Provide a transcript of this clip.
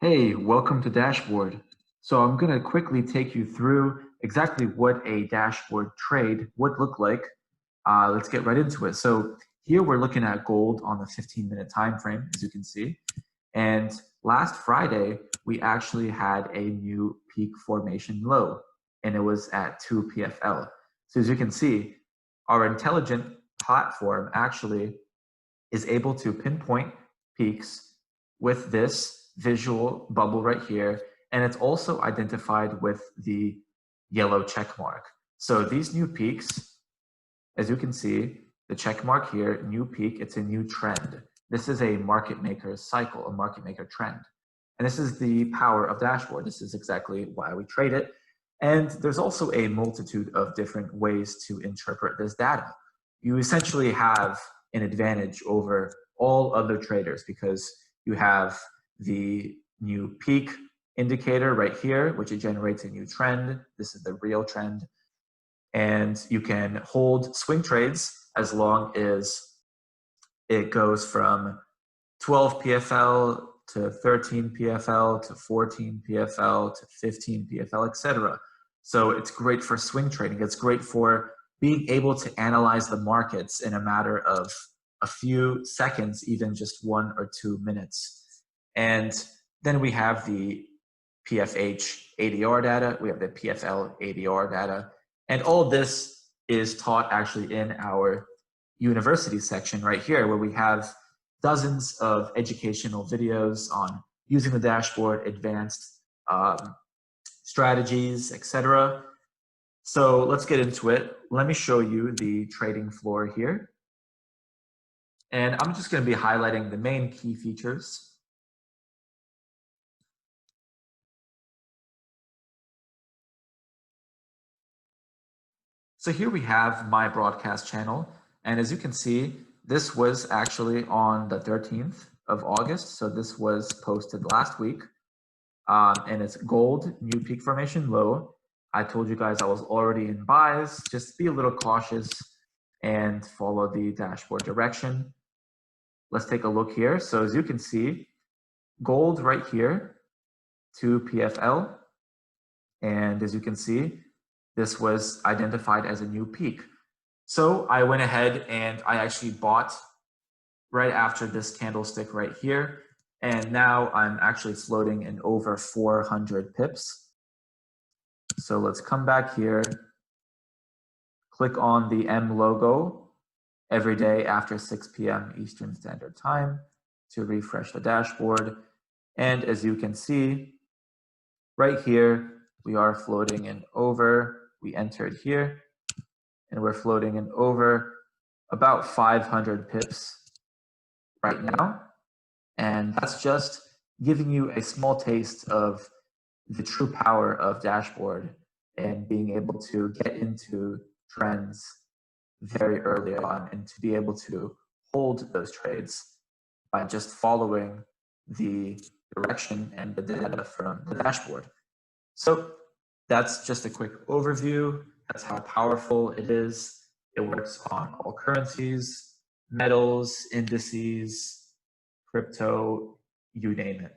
Hey, welcome to Dashboard. So I'm going to quickly take you through exactly what a dashboard trade would look like. Let's get right into it. So here we're looking at gold on the 15-minute time frame, as you can see. And last Friday, we actually had a new peak formation low, and it was at 2 PFL. So as you can see, our intelligent platform actually is able to pinpoint peaks with this visual bubble right here, and it's also identified with the yellow check mark. So these new peaks, as you can see, the check mark here, new peak, it's a new trend. This is a market maker cycle, a market maker trend. And this is the power of dashboard. This is exactly why we trade it. And there's also a multitude of different ways to interpret this data. You essentially have an advantage over all other traders because you have the new peak indicator right here, which it generates a new trend. This is the real trend. And you can hold swing trades as long as it goes from 12 PFL to 13 PFL to 14 PFL to 15 PFL, etc. So it's great for swing trading. It's great for being able to analyze the markets in a matter of a few seconds, even just 1 or 2 minutes. And then we have the PFH ADR data, we have the PFL ADR data, and all of this is taught actually in our university section right here, where we have dozens of educational videos on using the dashboard, advanced strategies, etc. So let's get into it. Let me show you the trading floor here. And I'm just going to be highlighting the main key features. So here we have my broadcast channel. And as you can see, this was actually on the 13th of August. So this was posted last week. And it's gold, new peak formation low. I told you guys I was already in buys. Just be a little cautious and follow the dashboard direction. Let's take a look here. So as you can see, gold right here, 2 PFL. And as you can see, this was identified as a new peak. So I went ahead and I actually bought right after this candlestick right here. And now I'm actually floating in over 400 pips. So let's come back here, click on the M logo every day after 6 p.m. Eastern Standard Time to refresh the dashboard. And as you can see, right here, we are floating in over, we entered here, and we're floating in over about 500 pips right now. And that's just giving you a small taste of the true power of dashboard and being able to get into trends very early on and to be able to hold those trades by just following the direction and the data from the dashboard. So that's just a quick overview. That's how powerful it is. It works on all currencies, metals, indices, crypto, you name it.